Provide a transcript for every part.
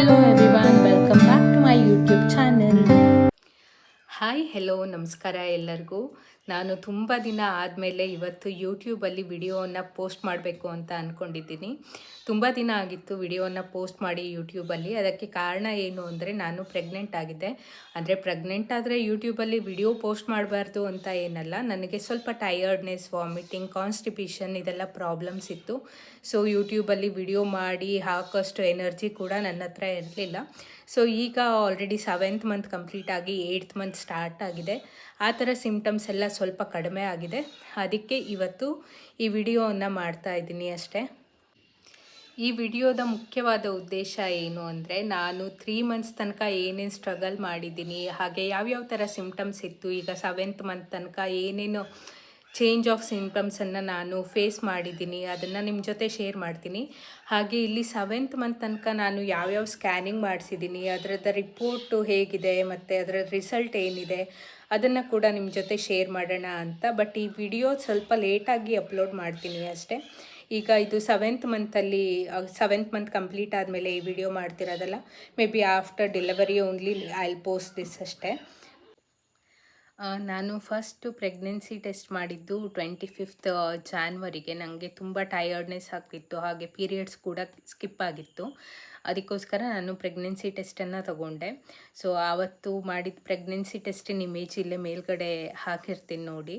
Hello everyone, welcome back to my YouTube channel. Hi hello ನಮಸ್ಕಾರ ಎಲ್ಲರಿಗೂ. ನಾನು ತುಂಬ ದಿನ ಆದಮೇಲೆ ಇವತ್ತು ಯೂಟ್ಯೂಬಲ್ಲಿ ವಿಡಿಯೋವನ್ನು ಪೋಸ್ಟ್ ಮಾಡಬೇಕು ಅಂತ ಅಂದ್ಕೊಂಡಿದ್ದೀನಿ. ತುಂಬ ದಿನ ಆಗಿತ್ತು ವಿಡಿಯೋವನ್ನು ಪೋಸ್ಟ್ ಮಾಡಿ ಯೂಟ್ಯೂಬಲ್ಲಿ. ಅದಕ್ಕೆ ಕಾರಣ ಏನು ಅಂದರೆ ನಾನು ಪ್ರೆಗ್ನೆಂಟ್ ಆಗಿದ್ದೆ. ಅಂದರೆ ಪ್ರೆಗ್ನೆಂಟ್ ಆದರೆ ಯೂಟ್ಯೂಬಲ್ಲಿ ವಿಡಿಯೋ ಪೋಸ್ಟ್ ಮಾಡಬಾರ್ದು ಅಂತ ಏನಲ್ಲ, ನನಗೆ ಸ್ವಲ್ಪ ಟಯರ್ಡ್ನೆಸ್, ವಾಮಿಟಿಂಗ್, ಕಾನ್ಸ್ಟಿಪೇಷನ್ ಇದೆಲ್ಲ ಪ್ರಾಬ್ಲಮ್ಸ್ ಇತ್ತು. ಸೊ ಯೂಟ್ಯೂಬಲ್ಲಿ ವಿಡಿಯೋ ಮಾಡಿ ಹಾಕೋಷ್ಟು ಎನರ್ಜಿ ಕೂಡ ನನ್ನ ಹತ್ರ ಇರಲಿಲ್ಲ. ಸೊ ಈಗ ಆಲ್ರೆಡಿ 7th ಮಂತ್ ಕಂಪ್ಲೀಟ್ ಆಗಿ 8th ಮಂತ್ ಸ್ಟಾರ್ಟ್ ಆಗಿದೆ. ಆ ಥರ ಸಿಮ್ಟಮ್ಸ್ ಎಲ್ಲ ಸ್ವಲ್ಪ ಕಡಿಮೆ ಆಗಿದೆ. ಅದಕ್ಕೆ ಇವತ್ತು ಈ ವಿಡಿಯೋವನ್ನು ಮಾಡ್ತಾ ಇದ್ದೀನಿ ಅಷ್ಟೇ. ಈ ವಿಡಿಯೋದ ಮುಖ್ಯವಾದ ಉದ್ದೇಶ ಏನು ಅಂದರೆ, ನಾನು 3 ಮಂತ್ಸ್ ತನಕ ಏನೇನು ಸ್ಟ್ರಗಲ್ ಮಾಡಿದ್ದೀನಿ, ಹಾಗೆ ಯಾವ್ಯಾವ ಥರ ಸಿಮ್ಟಮ್ಸ್ ಇತ್ತು, ಈಗ 7th ಮಂತ್ ತನಕ ಏನೇನು ಚೇಂಜ್ ಆಫ್ ಸಿಂಪ್ಟಮ್ಸನ್ನು ನಾನು ಫೇಸ್ ಮಾಡಿದ್ದೀನಿ, ಅದನ್ನು ನಿಮ್ಮ ಜೊತೆ ಶೇರ್ ಮಾಡ್ತೀನಿ. ಹಾಗೆ ಇಲ್ಲಿ 7th ಮಂತ್ ತನಕ ನಾನು ಯಾವ್ಯಾವ ಸ್ಕ್ಯಾನಿಂಗ್ ಮಾಡಿಸಿದ್ದೀನಿ, ಅದರದ್ದು ರಿಪೋರ್ಟು ಹೇಗಿದೆ ಮತ್ತು ಅದರ ರಿಸಲ್ಟ್ ಏನಿದೆ ಅದನ್ನು ಕೂಡ ನಿಮ್ಮ ಜೊತೆ ಶೇರ್ ಮಾಡೋಣ ಅಂತ. ಬಟ್ ಈ ವಿಡಿಯೋ ಸ್ವಲ್ಪ ಲೇಟಾಗಿ ಅಪ್ಲೋಡ್ ಮಾಡ್ತೀನಿ ಅಷ್ಟೇ. ಈಗ ಇದು 7th ಮಂತಲ್ಲಿ 7th ಮಂತ್ ಕಂಪ್ಲೀಟ್ ಆದಮೇಲೆ ಈ ವಿಡಿಯೋ ಮಾಡ್ತಿರೋದಲ್ಲ, maybe after delivery only I will post this ಅಷ್ಟೇ. ನಾನು ಫಸ್ಟು ಪ್ರೆಗ್ನೆನ್ಸಿ ಟೆಸ್ಟ್ ಮಾಡಿದ್ದು 25th ಜಾನ್ವರಿಗೆ. ನನಗೆ ತುಂಬ ಟಯರ್ಡ್ನೆಸ್ ಆಗ್ತಿತ್ತು, ಹಾಗೆ ಪೀರಿಯಡ್ಸ್ ಕೂಡ ಸ್ಕಿಪ್ ಆಗಿತ್ತು. ಅದಕ್ಕೋಸ್ಕರ ನಾನು ಪ್ರೆಗ್ನೆನ್ಸಿ ಟೆಸ್ಟನ್ನು ತಗೊಂಡೆ. ಸೊ ಆವತ್ತು ಮಾಡಿದ ಪ್ರೆಗ್ನೆನ್ಸಿ ಟೆಸ್ಟಿನ ಇಮೇಜ್ ಇಲ್ಲೇ ಮೇಲ್ಗಡೆ ಹಾಕಿರ್ತೀನಿ ನೋಡಿ.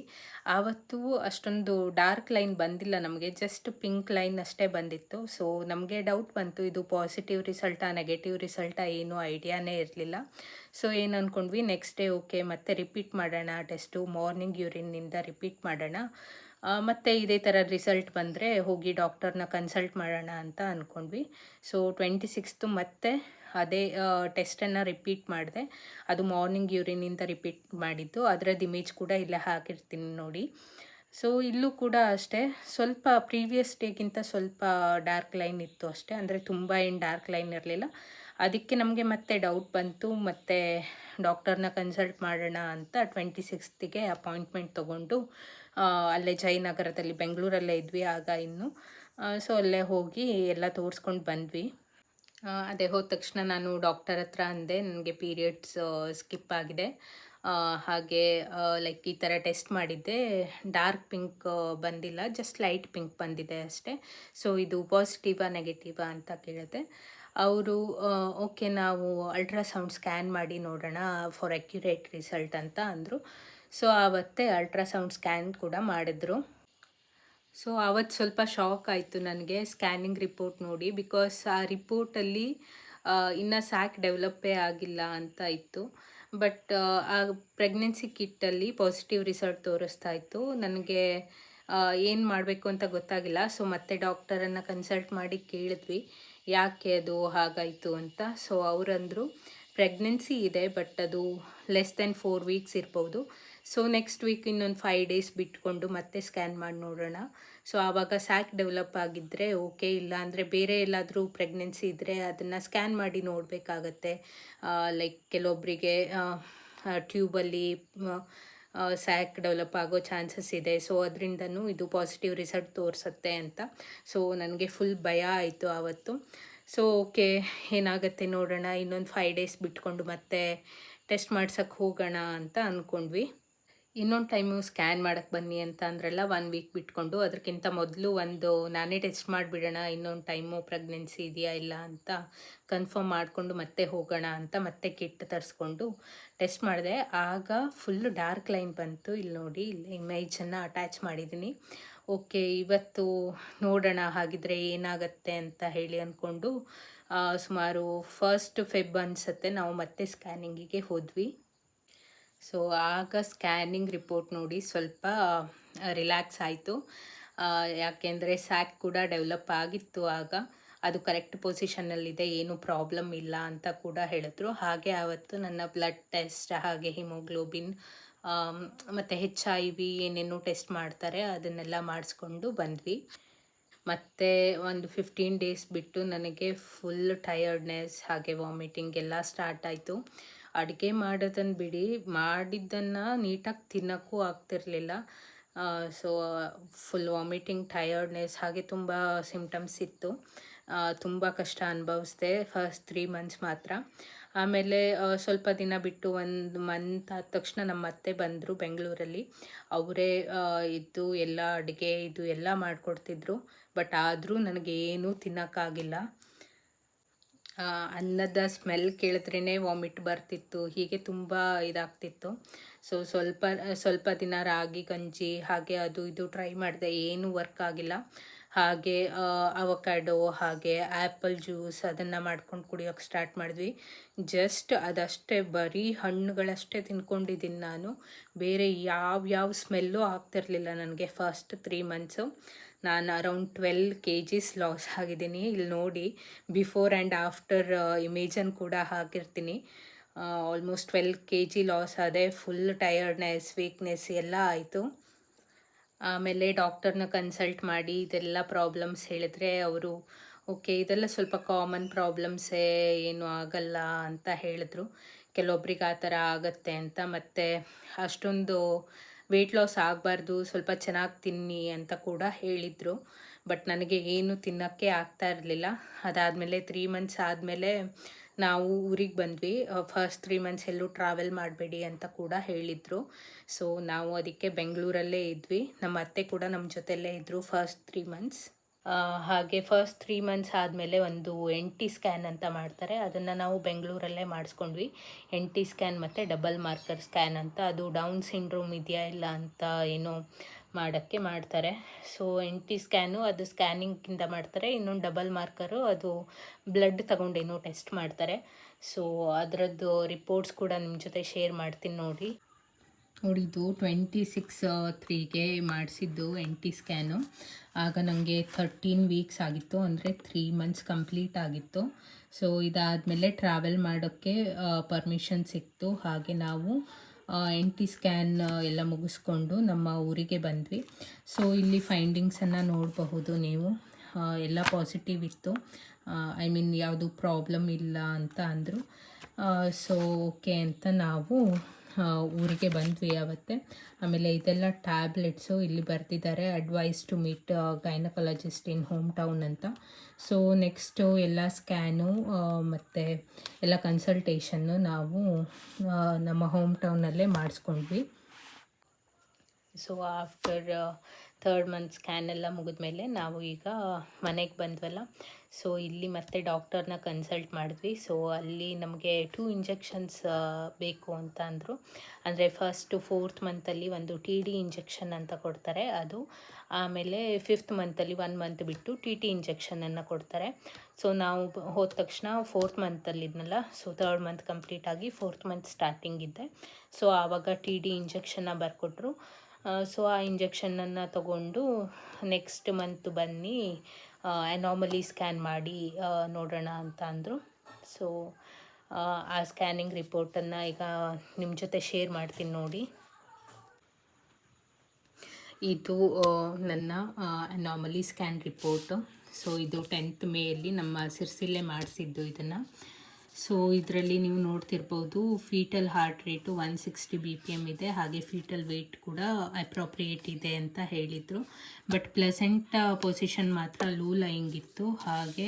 ಆವತ್ತು ಅಷ್ಟೊಂದು ಡಾರ್ಕ್ ಲೈನ್ ಬಂದಿಲ್ಲ ನಮಗೆ, ಜಸ್ಟ್ ಪಿಂಕ್ ಲೈನ್ ಅಷ್ಟೇ ಬಂದಿತ್ತು. ಸೊ ನಮಗೆ ಡೌಟ್ ಬಂತು, ಇದು ಪಾಸಿಟಿವ್ ರಿಸಲ್ಟಾ ನೆಗೆಟಿವ್ ರಿಸಲ್ಟಾ ಏನೂ ಐಡಿಯಾನೇ ಇರಲಿಲ್ಲ. ಸೊ ಏನು ಅಂದ್ಕೊಂಡ್ವಿ, ನೆಕ್ಸ್ಟ್ ಡೇ ಓಕೆ ಮತ್ತೆ ರಿಪೀಟ್ ಮಾಡೋಣ ಟೆಸ್ಟು, ಮಾರ್ನಿಂಗ್ ಯೂರಿನ್ನಿಂದ ರಿಪೀಟ್ ಮಾಡೋಣ, ಮತ್ತು ಇದೇ ಥರ ರಿಸಲ್ಟ್ ಬಂದರೆ ಹೋಗಿ ಡಾಕ್ಟರ್ನ ಕನ್ಸಲ್ಟ್ ಮಾಡೋಣ ಅಂತ ಅಂದ್ಕೊಂಡ್ವಿ. ಸೊ 26th ಮತ್ತೆ ಅದೇ ಟೆಸ್ಟನ್ನು ರಿಪೀಟ್ ಮಾಡಿದೆ. ಅದು ಮಾರ್ನಿಂಗ್ ಯೂರಿನಿಂದ ರಿಪೀಟ್ ಮಾಡಿದ್ದು, ಅದರದ್ದು ಇಮೇಜ್ ಕೂಡ ಇಲ್ಲೇ ಹಾಕಿರ್ತೀನಿ ನೋಡಿ. ಸೊ ಇಲ್ಲೂ ಕೂಡ ಅಷ್ಟೇ, ಸ್ವಲ್ಪ ಪ್ರೀವಿಯಸ್ ಡೇಗಿಂತ ಸ್ವಲ್ಪ ಡಾರ್ಕ್ ಲೈನ್ ಇತ್ತು ಅಷ್ಟೇ, ಅಂದರೆ ತುಂಬ ಏನು ಡಾರ್ಕ್ ಲೈನ್ ಇರಲಿಲ್ಲ. ಅದಕ್ಕೆ ನಮಗೆ ಮತ್ತೆ ಡೌಟ್ ಬಂತು, ಮತ್ತು ಡಾಕ್ಟರ್ನ ಕನ್ಸಲ್ಟ್ ಮಾಡೋಣ ಅಂತ 26th ಅಪಾಯಿಂಟ್ಮೆಂಟ್ ತೊಗೊಂಡು ಅಲ್ಲೇ ಜಯನಗರದಲ್ಲಿ, ಬೆಂಗಳೂರಲ್ಲೇ ಇದ್ವಿ ಆಗ ಇನ್ನು. ಸೊ ಅಲ್ಲೇ ಹೋಗಿ ಎಲ್ಲ ತೋರಿಸ್ಕೊಂಡು ಬಂದ್ವಿ. ಅದೇ ಹೋದ ತಕ್ಷಣ ನಾನು ಡಾಕ್ಟರ್ ಹತ್ರ ಅಂದೆ, ನನಗೆ ಪೀರಿಯಡ್ಸ್ ಸ್ಕಿಪ್ ಆಗಿದೆ, ಹಾಗೆ ಲೈಕ್ ಈ ಥರ ಟೆಸ್ಟ್ ಮಾಡಿದ್ದೆ, ಡಾರ್ಕ್ ಪಿಂಕ್ ಬಂದಿಲ್ಲ, ಜಸ್ಟ್ ಲೈಟ್ ಪಿಂಕ್ ಬಂದಿದೆ ಅಷ್ಟೇ. ಸೊ ಇದು ಪಾಸಿಟಿವಾ ನೆಗೆಟಿವಾ ಅಂತ ಕೇಳಿದೆ. ಅವರು ಓಕೆ ನಾವು ಅಲ್ಟ್ರಾಸೌಂಡ್ ಸ್ಕ್ಯಾನ್ ಮಾಡಿ ನೋಡೋಣ ಫಾರ್ ಅಕ್ಯುರೇಟ್ ರಿಸಲ್ಟ್ ಅಂತ ಅಂದರು. ಸೊ ಆವತ್ತೇ ಅಲ್ಟ್ರಾಸೌಂಡ್ ಸ್ಕ್ಯಾನ್ ಕೂಡ ಮಾಡಿದ್ರು. ಸೊ ಆವತ್ತು ಸ್ವಲ್ಪ ಶಾಕ್ ಆಯಿತು ನನಗೆ ಸ್ಕ್ಯಾನಿಂಗ್ ರಿಪೋರ್ಟ್ ನೋಡಿ, ಬಿಕಾಸ್ ಆ ರಿಪೋರ್ಟಲ್ಲಿ ಇನ್ನೂ ಸ್ಯಾಕ್ ಡೆವಲಪ್ಪೇ ಆಗಿಲ್ಲ ಅಂತ ಇತ್ತು. ಬಟ್ ಆ ಪ್ರೆಗ್ನೆನ್ಸಿ ಕಿಟ್ಟಲ್ಲಿ ಪಾಸಿಟಿವ್ ರಿಸಲ್ಟ್ ತೋರಿಸ್ತಾ ಇತ್ತು. ನನಗೆ ಏನು ಮಾಡಬೇಕು ಅಂತ ಗೊತ್ತಾಗಿಲ್ಲ. ಸೊ ಮತ್ತೆ ಡಾಕ್ಟರನ್ನು ಕನ್ಸಲ್ಟ್ ಮಾಡಿ ಕೇಳಿದ್ವಿ ಯಾಕೆ ಅದು ಹಾಗಾಯಿತು ಅಂತ. ಸೊ ಅವರಂದರು ಪ್ರೆಗ್ನೆನ್ಸಿ ಇದೆ, ಬಟ್ ಅದು ಲೆಸ್ ದೆನ್ 4 ವೀಕ್ಸ್ ಇರ್ಬೋದು. ಸೊ ನೆಕ್ಸ್ಟ್ ವೀಕ್ ಇನ್ನೊಂದು 5 ಡೇಸ್ ಬಿಟ್ಕೊಂಡು ಮತ್ತೆ ಸ್ಕ್ಯಾನ್ ಮಾಡಿ ನೋಡೋಣ. ಸೊ ಆವಾಗ ಸ್ಯಾಕ್ ಡೆವಲಪ್ ಆಗಿದ್ದರೆ ಓಕೆ, ಇಲ್ಲ ಅಂದರೆ ಬೇರೆ ಎಲ್ಲಾದರೂ ಪ್ರೆಗ್ನೆನ್ಸಿ ಇದ್ದರೆ ಅದನ್ನು ಸ್ಕ್ಯಾನ್ ಮಾಡಿ ನೋಡಬೇಕಾಗತ್ತೆ. ಲೈಕ್ ಕೆಲವೊಬ್ಬರಿಗೆ ಟ್ಯೂಬಲ್ಲಿ ಸ್ಯಾಕ್ ಡೆವಲಪ್ ಆಗೋ ಚಾನ್ಸಸ್ ಇದೆ. ಸೊ ಅದರಿಂದನೂ ಇದು ಪಾಸಿಟಿವ್ ರಿಸಲ್ಟ್ ತೋರಿಸುತ್ತೆ ಅಂತ. ಸೊ ನನಗೆ ಫುಲ್ ಭಯ ಆಯಿತು ಆವತ್ತು. ಸೊ ಓಕೆ ಏನಾಗುತ್ತೆ ನೋಡೋಣ, ಇನ್ನೊಂದು 5 ಡೇಸ್ ಬಿಟ್ಕೊಂಡು ಮತ್ತೆ ಟೆಸ್ಟ್ ಮಾಡ್ಸೋಕ್ಕೆ ಹೋಗೋಣ ಅಂತ ಅಂದ್ಕೊಂಡ್ವಿ. ಇನ್ನೊಂದು ಟೈಮು ಸ್ಕ್ಯಾನ್ ಮಾಡೋಕ್ಕೆ ಬನ್ನಿ ಅಂತ ಅಂದ್ರಲ್ಲ, 1 ವೀಕ್ ಬಿಟ್ಕೊಂಡು, ಅದಕ್ಕಿಂತ ಮೊದಲು ನಾನೇ ಟೆಸ್ಟ್ ಮಾಡಿಬಿಡೋಣ ಇನ್ನೊಂದು ಟೈಮು ಪ್ರೆಗ್ನೆನ್ಸಿ ಇದೆಯಾ ಇಲ್ಲ ಅಂತ ಕನ್ಫರ್ಮ್ ಮಾಡಿಕೊಂಡು ಮತ್ತೆ ಹೋಗೋಣ ಅಂತ ಮತ್ತೆ ಕಿಟ್ ತರಿಸ್ಕೊಂಡು ಟೆಸ್ಟ್ ಮಾಡಿದೆ. ಆಗ ಫುಲ್ ಡಾರ್ಕ್ ಲೈನ್ ಬಂತು. ಇಲ್ಲಿ ನೋಡಿ, ಇಲ್ಲಿ ಇಮೇಜನ್ನು ಅಟ್ಯಾಚ್ ಮಾಡಿದ್ದೀನಿ. ಓಕೆ ಇವತ್ತು ನೋಡೋಣ ಹಾಗಿದ್ರೆ ಏನಾಗುತ್ತೆ ಅಂತ ಹೇಳಿ ಅಂದ್ಕೊಂಡು ಸುಮಾರು 1st Feb ಅನಿಸುತ್ತೆ ನಾವು ಮತ್ತೆ ಸ್ಕ್ಯಾನಿಂಗಿಗೆ ಹೋದ್ವಿ. ಸೊ ಆಗ ಸ್ಕ್ಯಾನಿಂಗ್ ರಿಪೋರ್ಟ್ ನೋಡಿ ಸ್ವಲ್ಪ ರಿಲ್ಯಾಕ್ಸ್ ಆಯಿತು. ಯಾಕೆಂದರೆ ಸ್ಯಾಕ್ ಕೂಡ ಡೆವಲಪ್ ಆಗಿತ್ತು ಆಗ, ಅದು ಕರೆಕ್ಟ್ ಪೊಸಿಷನ್ನಲ್ಲಿದೆ, ಏನೂ ಪ್ರಾಬ್ಲಮ್ ಇಲ್ಲ ಅಂತ ಕೂಡ ಹೇಳಿದ್ರು. ಹಾಗೆ ಆವತ್ತು ನನ್ನ ಬ್ಲಡ್ ಟೆಸ್ಟ್, ಹಾಗೆ ಹಿಮೋಗ್ಲೋಬಿನ್ ಮತ್ತು HIV ಏನೇನು ಟೆಸ್ಟ್ ಮಾಡ್ತಾರೆ ಅದನ್ನೆಲ್ಲ ಮಾಡಿಸ್ಕೊಂಡು ಬಂದ್ವಿ. ಮತ್ತು ಒಂದು 15 ಡೇಸ್ ಬಿಟ್ಟು ನನಗೆ ಫುಲ್ ಟಯರ್ಡ್ನೆಸ್ ಹಾಗೆ ವಾಮಿಟಿಂಗ್ ಎಲ್ಲ ಸ್ಟಾರ್ಟ್ ಆಯಿತು. ಅಡುಗೆ ಮಾಡೋದನ್ನು ಬಿಡಿ, ಮಾಡಿದ್ದನ್ನು ನೀಟಾಗಿ ತಿನ್ನೋಕ್ಕೂ ಆಗ್ತಿರಲಿಲ್ಲ. ಸೊ ಫುಲ್ ವಾಮಿಟಿಂಗ್, ಟಯರ್ಡ್ನೆಸ್ ಹಾಗೆ ತುಂಬ ಸಿಮ್ಟಮ್ಸ್ ಇತ್ತು. ತುಂಬ ಕಷ್ಟ ಅನುಭವಿಸ್ದೆ ಫಸ್ಟ್ 3 ಮಂತ್ಸ್ ಮಾತ್ರ. ಆಮೇಲೆ ಸ್ವಲ್ಪ ದಿನ ಬಿಟ್ಟು 1 ಮಂತ್ ಆದ ತಕ್ಷಣ ನಮ್ಮ ಅತ್ತೆ ಬಂದರು ಬೆಂಗಳೂರಲ್ಲಿ. ಅವರೇ ಇದ್ದು ಎಲ್ಲ ಅಡುಗೆ ಇದು ಎಲ್ಲ ಮಾಡಿಕೊಡ್ತಿದ್ರು. ಬಟ್ ಆದರೂ ನನಗೇನೂ ತಿನ್ನೋಕ್ಕಾಗಿಲ್ಲ. ಅನ್ನದ ಸ್ಮೆಲ್ ಕೇಳಿದ್ರೇ ವಾಮಿಟ್ ಬರ್ತಿತ್ತು. ಹೀಗೆ ತುಂಬ ಇದಾಗ್ತಿತ್ತು. ಸೊ ಸ್ವಲ್ಪ ದಿನ ರಾಗಿ ಗಂಜಿ ಹಾಗೆ ಅದು ಇದು ಟ್ರೈ ಮಾಡಿದೆ, ಏನೂ ವರ್ಕ್ ಆಗಿಲ್ಲ. ಹಾಗೆ ಅವಕಾಡೋ ಹಾಗೆ ಆ್ಯಪಲ್ ಜ್ಯೂಸ್ ಅದನ್ನು ಮಾಡ್ಕೊಂಡು ಕುಡಿಯೋಕ್ಕೆ ಸ್ಟಾರ್ಟ್ ಮಾಡಿದ್ವಿ. ಜಸ್ಟ್ ಅದಷ್ಟೇ, ಬರೀ ಹಣ್ಣುಗಳಷ್ಟೇ ತಿನ್ಕೊಂಡಿದ್ದೀನಿ ನಾನು. ಬೇರೆ ಯಾವ ಸ್ಮೆಲ್ಲು ಆಗ್ತಿರಲಿಲ್ಲ ನನಗೆ. ಫಸ್ಟ್ 3 ಮಂತ್ಸು ನಾನು ಅರೌಂಡ್ 12 kgs ಲಾಸ್ ಆಗಿದ್ದೀನಿ. ಇಲ್ಲಿ ನೋಡಿ, ಬಿಫೋರ್ ಆ್ಯಂಡ್ ಆಫ್ಟರ್ ಇಮೇಜನ್ನು ಕೂಡ ಹಾಕಿರ್ತೀನಿ. ಆಲ್ಮೋಸ್ಟ್ 12 kg ಲಾಸ್ ಆದೆ. ಫುಲ್ ಟಯರ್ಡ್ನೆಸ್, ವೀಕ್ನೆಸ್ ಎಲ್ಲ ಆಯಿತು. ಆಮೇಲೆ ಡಾಕ್ಟರ್ನ ಕನ್ಸಲ್ಟ್ ಮಾಡಿ ಇದೆಲ್ಲ ಪ್ರಾಬ್ಲಮ್ಸ್ ಹೇಳಿದ್ರೆ ಅವರು ಓಕೆ, ಇದೆಲ್ಲ ಸ್ವಲ್ಪ ಕಾಮನ್ ಪ್ರಾಬ್ಲಮ್ಸೇ, ಏನೂ ಆಗಲ್ಲ ಅಂತ ಹೇಳಿದ್ರು. ಕೆಲವೊಬ್ರಿಗೆ ಆ ಥರ ಆಗತ್ತೆ ಅಂತ. ಮತ್ತು ಅಷ್ಟೊಂದು ವೆಯ್ಟ್ ಲಾಸ್ ಆಗಬಾರ್ದು, ಸ್ವಲ್ಪ ಚೆನ್ನಾಗಿ ತಿನ್ನಿ ಅಂತ ಕೂಡ ಹೇಳಿದರು. ಬಟ್ ನನಗೆ ಏನು ತಿನ್ನೋಕ್ಕೆ ಆಗ್ತಾ ಇರಲಿಲ್ಲ. ಅದಾದಮೇಲೆ 3 ಮಂತ್ಸ್ ಆದಮೇಲೆ ನಾವು ಊರಿಗೆ ಬಂದ್ವಿ. ಫಸ್ಟ್ 3 ಮಂತ್ಸ್ ಎಲ್ಲೂ ಟ್ರಾವೆಲ್ ಮಾಡಬೇಡಿ ಅಂತ ಕೂಡ ಹೇಳಿದರು. ಸೊ ನಾವು ಅದಕ್ಕೆ ಬೆಂಗಳೂರಲ್ಲೇ ಇದ್ವಿ. ನಮ್ಮ ಅತ್ತೆ ಕೂಡ ನಮ್ಮ ಜೊತೆಯಲ್ಲೇ ಇದ್ದರು ಫಸ್ಟ್ 3 ಮಂತ್ಸ್. ಹಾಗೆ ಫಸ್ಟ್ 3 ಮಂತ್ಸ್ ಆದಮೇಲೆ ಒಂದು NT ಸ್ಕ್ಯಾನ್ ಅಂತ ಮಾಡ್ತಾರೆ. ಅದನ್ನು ನಾವು ಬೆಂಗಳೂರಲ್ಲೇ ಮಾಡಿಸ್ಕೊಂಡ್ವಿ. NT ಸ್ಕ್ಯಾನ್ ಮತ್ತು ಡಬಲ್ ಮಾರ್ಕರ್ ಸ್ಕ್ಯಾನ್ ಅಂತ. ಅದು ಡೌನ್ ಸಿಂಡ್ರೋಮ್ ಇದೆಯಾ ಇಲ್ಲ ಅಂತ ಏನೋ ಮಾಡೋಕ್ಕೆ ಮಾಡ್ತಾರೆ. ಸೊ NT ಸ್ಕ್ಯಾನು ಅದು ಸ್ಕ್ಯಾನಿಂಗಿಂದ ಮಾಡ್ತಾರೆ. ಇನ್ನೊಂದು ಡಬಲ್ ಮಾರ್ಕರು ಅದು ಬ್ಲಡ್ ತಗೊಂಡೇನೋ ಟೆಸ್ಟ್ ಮಾಡ್ತಾರೆ. ಸೊ ಅದರದ್ದು ರಿಪೋರ್ಟ್ಸ್ ಕೂಡ ನಿಮ್ಮ ಜೊತೆ ಶೇರ್ ಮಾಡ್ತೀನಿ ನೋಡಿ. ನೋಡಿದ್ದು 26/3ಗೆ ಮಾಡಿಸಿದ್ದು NT ಸ್ಕ್ಯಾನು. ಆಗ ನನಗೆ 13 ವೀಕ್ಸ್ ಆಗಿತ್ತು, ಅಂದರೆ 3 ಮಂತ್ಸ್ ಕಂಪ್ಲೀಟ್ ಆಗಿತ್ತು. ಸೊ ಇದಾದಮೇಲೆ ಟ್ರಾವೆಲ್ ಮಾಡೋಕ್ಕೆ ಪರ್ಮಿಷನ್ ಸಿಕ್ತು. ಹಾಗೆ ನಾವು NT ಸ್ಕ್ಯಾನ್ ಎಲ್ಲ ಮುಗಿಸ್ಕೊಂಡು ನಮ್ಮ ಊರಿಗೆ ಬಂದ್ವಿ. ಸೊ ಇಲ್ಲಿ ಫೈಂಡಿಂಗ್ಸನ್ನು ನೋಡಬಹುದು ನೀವು. ಎಲ್ಲ ಪಾಸಿಟಿವ್ ಇತ್ತು. ಐ ಮೀನ್ ಯಾವುದು ಪ್ರಾಬ್ಲಮ್ ಇಲ್ಲ ಅಂತ ಅಂದರು. ಸೊ ಓಕೆ ಅಂತ ನಾವು ಊರಿಗೆ ಬಂದ್ವಿ ಅವತ್ತೆ. ಆಮೇಲೆ ಇದೆಲ್ಲ ಟ್ಯಾಬ್ಲೆಟ್ಸು ಇಲ್ಲಿ ಬರೆದಿದ್ದಾರೆ, advise to meet gynaecologist in home town ಅಂತ. ಸೊ ನೆಕ್ಸ್ಟು ಎಲ್ಲ ಸ್ಕ್ಯಾನು ಮತ್ತು ಎಲ್ಲ ಕನ್ಸಲ್ಟೇಷನ್ನು ನಾವು ನಮ್ಮ ಹೋಮ್ ಟೌನಲ್ಲೇ ಮಾಡಿಸ್ಕೊಂಡ್ವಿ. So after 3rd month scan ಎಲ್ಲ ಮುಗಿದ್ಮೇಲೆ ನಾವು ಈಗ ಮನೆಗೆ ಬಂದ್ವಲ್ಲ. ಸೊ ಇಲ್ಲಿ ಮತ್ತೆ ಡಾಕ್ಟರ್ನ ಕನ್ಸಲ್ಟ್ ಮಾಡಿದ್ವಿ. ಸೊ ಅಲ್ಲಿ ನಮಗೆ 2 ಇಂಜೆಕ್ಷನ್ಸ್ ಬೇಕು ಅಂತ ಅಂದರು. ಅಂದರೆ ಫಸ್ಟು 4th ಮಂತಲ್ಲಿ ಒಂದು TD ಇಂಜೆಕ್ಷನ್ ಅಂತ ಕೊಡ್ತಾರೆ ಅದು. ಆಮೇಲೆ 5th ಮಂತಲ್ಲಿ 1 ಮಂತ್ ಬಿಟ್ಟು TT ಇಂಜೆಕ್ಷನನ್ನು ಕೊಡ್ತಾರೆ. ಸೊ ನಾವು ಹೋದ ತಕ್ಷಣ 4th ಮಂತಲ್ಲಿದ್ನಲ್ಲ. So 3rd month complete ಆಗಿ 4th ಮಂತ್ ಸ್ಟಾರ್ಟಿಂಗ್ ಇದ್ದೆ. ಸೊ ಆವಾಗ TD ಇಂಜೆಕ್ಷನ್ನ ಬರ್ಕೊಟ್ರು. ಸೊ ಆ ಇಂಜೆಕ್ಷನನ್ನು ತಗೊಂಡು ನೆಕ್ಸ್ಟ್ ಮಂತ್ ಬನ್ನಿ ಅನಾಮಲಿ ಸ್ಕ್ಯಾನ್ ಮಾಡಿ ನೋಡೋಣ ಅಂತ ಅಂದರು. ಸೊ ಆ ಸ್ಕ್ಯಾನಿಂಗ್ ರಿಪೋರ್ಟನ್ನು ಈಗ ನಿಮ್ಮ ಜೊತೆ ಶೇರ್ ಮಾಡ್ತೀನಿ ನೋಡಿ. ಇದು ನನ್ನ ಅನಾಮಲಿ ಸ್ಕ್ಯಾನ್ ರಿಪೋರ್ಟು. ಸೊ ಇದು 10th ಮೇಯಲ್ಲಿ ನಮ್ಮ ಸಿರ್ಸಿಲ್ಲೇ ಮಾಡಿಸಿದ್ದು ಇದನ್ನು. ಸೊ ಇದರಲ್ಲಿ ನೀವು ನೋಡ್ತಿರ್ಬೋದು, ಫೀಟಲ್ ಹಾರ್ಟ್ ರೇಟು 160 BPM ಇದೆ. ಹಾಗೆ ಫೀಟಲ್ ವೆಯ್ಟ್ ಕೂಡ ಅಪ್ರೋಪ್ರಿಯೇಟ್ ಇದೆ ಅಂತ ಹೇಳಿದರು. ಬಟ್ ಪ್ಲೆಸೆಂಟ್ ಪೊಸಿಷನ್ ಮಾತ್ರ ಲೋ ಲೈಯಿಂಗ್ ಇತ್ತು. ಹಾಗೆ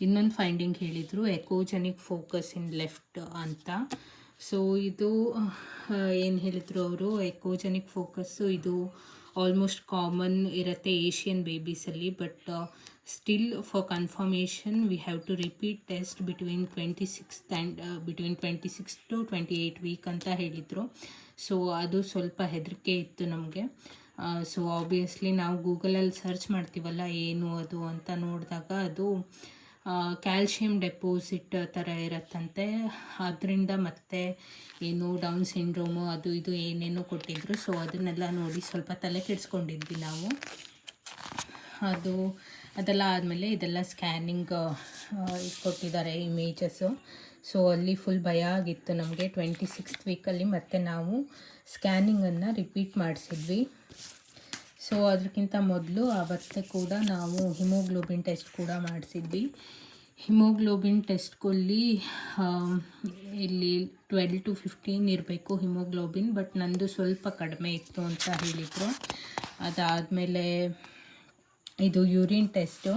ಇನ್ನೊಂದು ಫೈಂಡಿಂಗ್ ಹೇಳಿದರು, ಎಕೋಜೆನಿಕ್ ಫೋಕಸ್ ಇನ್ ಲೆಫ್ಟ್ ಅಂತ. ಸೊ ಇದು ಏನು ಹೇಳಿದರು ಅವರು, ಎಕೋಜೆನಿಕ್ ಫೋಕಸ್ಸು ಇದು ಆಲ್ಮೋಸ್ಟ್ ಕಾಮನ್ ಇರುತ್ತೆ ಏಷ್ಯನ್ ಬೇಬೀಸಲ್ಲಿ. But still for confirmation we have to repeat test between 26 to 28 week ಅಂತ ಹೇಳಿದರು. ಸೊ ಅದು ಸ್ವಲ್ಪ ಹೆದರಿಕೆ ಇತ್ತು ನಮಗೆ. ಸೊ ಆಬ್ವಿಯಸ್ಲಿ ನಾವು ಗೂಗಲಲ್ಲಿ ಸರ್ಚ್ ಮಾಡ್ತೀವಲ್ಲ ಏನು ಅದು ಅಂತ ನೋಡಿದಾಗ ಅದು ಕ್ಯಾಲ್ಶಿಯಂ ಡೆಪೋಸಿಟ್ ಥರ ಇರತ್ತಂತೆ. ಅದರಿಂದ ಮತ್ತೆ ಏನು ಡೌನ್ ಸಿಂಡ್ರೋಮು ಅದು ಇದು ಏನೇನೋ ಕೊಟ್ಟಿದ್ರು. ಸೊ ಅದನ್ನೆಲ್ಲ ನೋಡಿ ಸ್ವಲ್ಪ ತಲೆ ಕೆಡಿಸ್ಕೊಂಡಿದ್ವಿ ನಾವು. ಅದೆಲ್ಲ ಆದಮೇಲೆ ಇದೆಲ್ಲ ಸ್ಕ್ಯಾನಿಂಗ್ ಕೊಟ್ಟಿದ್ದಾರೆ ಇಮೇಜಸ್ಸು. ಸೊ ಅಲ್ಲಿ ಫುಲ್ ಭಯ ಆಗಿತ್ತು ನಮಗೆ. 26th ವೀಕಲ್ಲಿ ಮತ್ತೆ ನಾವು ಸ್ಕ್ಯಾನಿಂಗನ್ನು ರಿಪೀಟ್ ಮಾಡಿಸಿದ್ವಿ. ಸೊ ಅದಕ್ಕಿಂತ ಮೊದಲು ಆವತ್ತೇ ಕೂಡ ನಾವು ಹಿಮೋಗ್ಲೋಬಿನ್ ಟೆಸ್ಟ್ ಕೂಡ ಮಾಡಿಸಿದ್ವಿ. ಹಿಮೋಗ್ಲೋಬಿನ್ ಟೆಸ್ಟ್ಗಳಲ್ಲಿ ಇಲ್ಲಿ 12 to 15 ಇರಬೇಕು ಹಿಮೋಗ್ಲೋಬಿನ್. ಬಟ್ ನಂದು ಸ್ವಲ್ಪ ಕಡಿಮೆ ಇತ್ತು ಅಂತ ಹೇಳಿದರು. ಅದಾದಮೇಲೆ ಇದು ಯೂರಿನ್ ಟೆಸ್ಟು.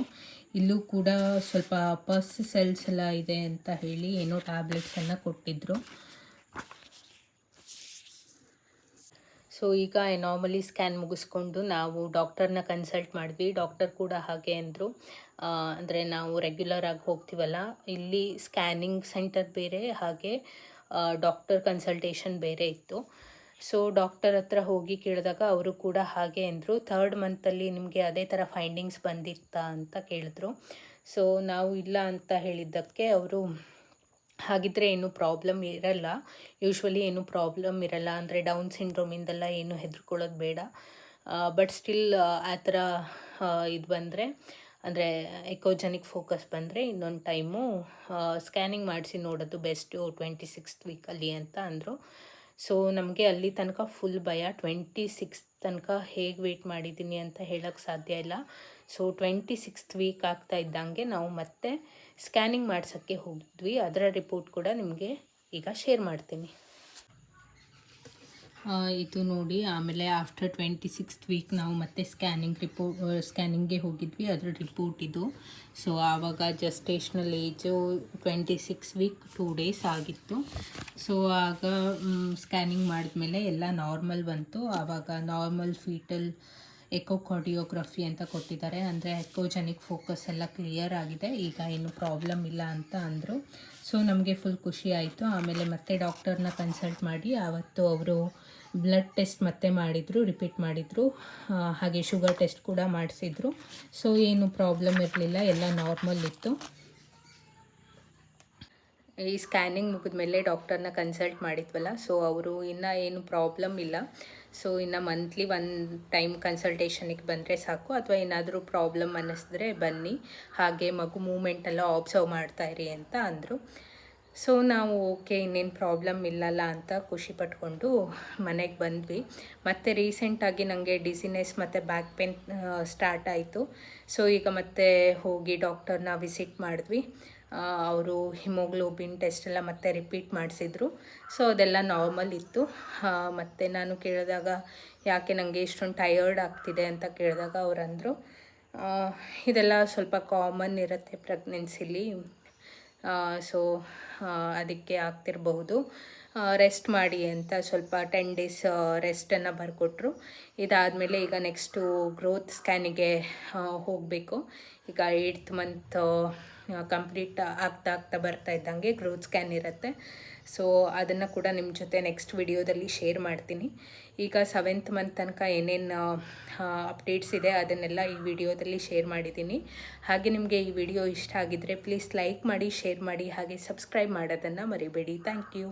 ಇಲ್ಲೂ ಕೂಡ ಸ್ವಲ್ಪ ಪಸ್ ಸೆಲ್ಸ್ ಎಲ್ಲ ಇದೆ ಅಂತ ಹೇಳಿ ಏನೋ ಟ್ಯಾಬ್ಲೆಟ್ಸನ್ನು ಕೊಟ್ಟಿದ್ದರು. ಸೊ ಈಗ ನಾರ್ಮಲಿ ಸ್ಕ್ಯಾನ್ ಮುಗಿಸ್ಕೊಂಡು ನಾವು ಡಾಕ್ಟರ್ನ ಕನ್ಸಲ್ಟ್ ಮಾಡಿದ್ವಿ. ಡಾಕ್ಟರ್ ಕೂಡ ಹಾಗೆ ಅಂದರು, ಅಂದರೆ ನಾವು ರೆಗ್ಯುಲರ್ ಆಗಿ ಹೋಗ್ತೀವಲ್ಲ, ಇಲ್ಲಿ ಸ್ಕ್ಯಾನಿಂಗ್ ಸೆಂಟರ್ ಬೇರೆ, ಹಾಗೆ ಡಾಕ್ಟರ್ ಕನ್ಸಲ್ಟೇಷನ್ ಬೇರೆ ಇತ್ತು. ಸೊ ಡಾಕ್ಟರ್ ಹತ್ರ ಹೋಗಿ ಕೇಳಿದಾಗ ಅವರು ಕೂಡ ಹಾಗೆ ಅಂದರು, 3rd ಮಂತಲ್ಲಿ ನಿಮಗೆ ಅದೇ ಥರ ಫೈಂಡಿಂಗ್ಸ್ ಬಂದಿತ್ತಾ ಅಂತ ಕೇಳಿದ್ರು. ಸೊ ನಾವು ಇಲ್ಲ ಅಂತ ಹೇಳಿದ್ದಕ್ಕೆ ಅವರು, ಹಾಗಿದ್ದರೆ ಏನೂ ಪ್ರಾಬ್ಲಮ್ ಇರಲ್ಲ, ಯೂಶ್ವಲಿ ಏನೂ ಪ್ರಾಬ್ಲಮ್ ಇರಲ್ಲ, ಅಂದರೆ ಡೌನ್ ಸಿಂಡ್ರೋಮಿಂದೆಲ್ಲ ಏನು ಹೆದರ್ಕೊಳ್ಳೋದು ಬೇಡ. ಬಟ್ ಸ್ಟಿಲ್ ಆ ಥರ ಇದು ಬಂದರೆ, ಅಂದರೆ ಎಕೋಜೆನಿಕ್ ಫೋಕಸ್ ಬಂದರೆ ಇನ್ನೊಂದು ಟೈಮು ಸ್ಕ್ಯಾನಿಂಗ್ ಮಾಡಿಸಿ ನೋಡೋದು ಬೆಸ್ಟು 26th ವೀಕಲ್ಲಿ ಅಂತ ಅಂದರು. ಸೊ ನಮಗೆ ಅಲ್ಲಿ ತನಕ ಫುಲ್ ಭಯ, 26th ತನಕ ಹೇಗೆ ವೆಯ್ಟ್ ಮಾಡಿದ್ದೀನಿ ಅಂತ ಹೇಳೋಕ್ಕೆ ಸಾಧ್ಯ ಇಲ್ಲ. ಸೊ 26th ವೀಕ್ ಆಗ್ತಾ ಇದ್ದಂಗೆ ನಾವು ಮತ್ತೆ ಸ್ಕ್ಯಾನಿಂಗ್ ಮಾಡ್ಸೋಕ್ಕೆ ಹೋಗಿದ್ವಿ. ಅದರ ರಿಪೋರ್ಟ್ ಕೂಡ ನಿಮಗೆ ಈಗ ಶೇರ್ ಮಾಡ್ತೀನಿ. ಇದು ನೋಡಿ, ಆಮೇಲೆ ಆಫ್ಟರ್ 26th ವೀಕ್ ನಾವು ಮತ್ತೆ ಸ್ಕ್ಯಾನಿಂಗ್ಗೆ ಹೋಗಿದ್ವಿ. ಅದರ ರಿಪೋರ್ಟ್ ಇದು. ಸೊ ಆವಾಗ ಜಸ್ಟೇಷ್ನಲ್ ಏಜು 26 ವೀಕ್ 2 ಡೇಸ್ ಆಗಿತ್ತು. ಸೊ ಆಗ ಸ್ಕ್ಯಾನಿಂಗ್ ಮಾಡಿದ್ಮೇಲೆ ಎಲ್ಲ ನಾರ್ಮಲ್ ಬಂತು. ಆವಾಗ ನಾರ್ಮಲ್ ಫೀಟಲ್ ಎಕೋಕಾರ್ಡಿಯೋಗ್ರಫಿ ಅಂತ ಕೊಟ್ಟಿದ್ದಾರೆ, ಅಂದರೆ ಎಕೋಜೆನಿಕ್ ಫೋಕಸ್ ಎಲ್ಲ ಕ್ಲಿಯರ್ ಆಗಿದೆ, ಈಗ ಏನು ಪ್ರಾಬ್ಲಮ್ ಇಲ್ಲ ಅಂತ ಅಂದರು. ಸೊ ನಮಗೆ ಫುಲ್ ಖುಷಿ ಆಯಿತು. ಆಮೇಲೆ ಮತ್ತೆ ಡಾಕ್ಟರ್ನ ಕನ್ಸಲ್ಟ್ ಮಾಡಿ ಆವತ್ತು ಅವರು ಬ್ಲಡ್ ಟೆಸ್ಟ್ ಮತ್ತೆ ಮಾಡಿದರು, ರಿಪೀಟ್ ಮಾಡಿದರು, ಹಾಗೆ ಶುಗರ್ ಟೆಸ್ಟ್ ಕೂಡ ಮಾಡಿಸಿದ್ರು. ಸೊ ಏನು ಪ್ರಾಬ್ಲಮ್ ಇರಲಿಲ್ಲ, ಎಲ್ಲ ನಾರ್ಮಲ್ ಇತ್ತು. ಈ ಸ್ಕ್ಯಾನಿಂಗ್ ಮುಗಿದ್ಮೇಲೆ ಡಾಕ್ಟರ್ನ ಕನ್ಸಲ್ಟ್ ಮಾಡಿದ್ವಲ್ಲ, ಸೊ ಅವರು ಇನ್ನೂ ಏನು ಪ್ರಾಬ್ಲಮ್ ಇಲ್ಲ, ಸೊ ಇನ್ನು ಮಂತ್ಲಿ 1 ಟೈಮ್ ಕನ್ಸಲ್ಟೇಷನಿಗೆ ಬಂದರೆ ಸಾಕು, ಅಥವಾ ಏನಾದರೂ ಪ್ರಾಬ್ಲಮ್ ಅನ್ನಿಸಿದ್ರೆ ಬನ್ನಿ, ಹಾಗೆ ಮಗು ಮೂಮೆಂಟೆಲ್ಲ ಆಬ್ಸರ್ವ್ ಮಾಡ್ತಾಯಿರಿ ಅಂತ ಅಂದರು. ಸೊ ನಾವು ಓಕೆ, ಇನ್ನೇನು ಪ್ರಾಬ್ಲಮ್ ಇಲ್ಲಲ್ಲ ಅಂತ ಖುಷಿ ಪಟ್ಕೊಂಡು ಮನೆಗೆ ಬಂದ್ವಿ. ಮತ್ತು ರೀಸೆಂಟಾಗಿ ನನಗೆ ಡಿಸಿನೆಸ್ ಮತ್ತು ಬ್ಯಾಕ್ ಪೇನ್ ಸ್ಟಾರ್ಟ್ ಆಯಿತು. ಸೊ ಈಗ ಮತ್ತೆ ಹೋಗಿ ಡಾಕ್ಟರ್ನ ವಿಸಿಟ್ ಮಾಡಿದ್ವಿ. ಅವರು ಹಿಮೋಗ್ಲೋಬಿನ್ ಟೆಸ್ಟ್ ಎಲ್ಲ ಮತ್ತೆ ರಿಪೀಟ್ ಮಾಡಿಸಿದ್ರು. ಸೊ ಅದೆಲ್ಲ ನಾರ್ಮಲ್ ಇತ್ತು. ಮತ್ತು ನಾನು ಕೇಳಿದಾಗ ಯಾಕೆ ನನಗೆ ಇಷ್ಟೊಂದು ಟಯರ್ಡ್ ಆಗ್ತಿದೆ ಅಂತ ಕೇಳಿದಾಗ ಅವ್ರು ಅಂದರು, ಇದೆಲ್ಲ ಸ್ವಲ್ಪ ಕಾಮನ್ ಇರುತ್ತೆ ಪ್ರೆಗ್ನೆನ್ಸಿಲಿ, ಸೊ ಅದಕ್ಕೆ ಆಗ್ತಿರಬಹುದು, ರೆಸ್ಟ್ ಮಾಡಿ ಅಂತ ಸ್ವಲ್ಪ 10 ಡೇಸ್ ರೆಸ್ಟನ್ನು ಬರ್ಕೊಟ್ರು. ಇದಾದಮೇಲೆ ಈಗ ನೆಕ್ಸ್ಟು ಗ್ರೋತ್ ಸ್ಕ್ಯಾನಿಗೆ ಹೋಗಬೇಕು. ಈಗ 8th ಮಂತ್ ಕಂಪ್ಲೀಟ್ ಆಗ್ತಾ ಬರ್ತಾ ಇದ್ದಂಗೆ ಗ್ರೋತ್ ಸ್ಕ್ಯಾನ್ ಇರುತ್ತೆ. ಸೊ ಅದನ್ನು ಕೂಡ ನಿಮ್ಮ ಜೊತೆ ನೆಕ್ಸ್ಟ್ ವಿಡಿಯೋದಲ್ಲಿ ಶೇರ್ ಮಾಡ್ತೀನಿ. ಈಗ 7th ಮಂತ್ ತನಕ ಏನೇನು ಅಪ್ಡೇಟ್ಸ್ ಇದೆ ಅದನ್ನೆಲ್ಲ ಈ ವಿಡಿಯೋದಲ್ಲಿ ಶೇರ್ ಮಾಡಿದ್ದೀನಿ. ಹಾಗೆ ನಿಮಗೆ ಈ ವಿಡಿಯೋ ಇಷ್ಟ ಆಗಿದ್ದರೆ ಪ್ಲೀಸ್ ಲೈಕ್ ಮಾಡಿ, ಶೇರ್ ಮಾಡಿ, ಹಾಗೆ ಸಬ್ಸ್ಕ್ರೈಬ್ ಮಾಡೋದನ್ನು ಮರಿಬೇಡಿ. Thank you.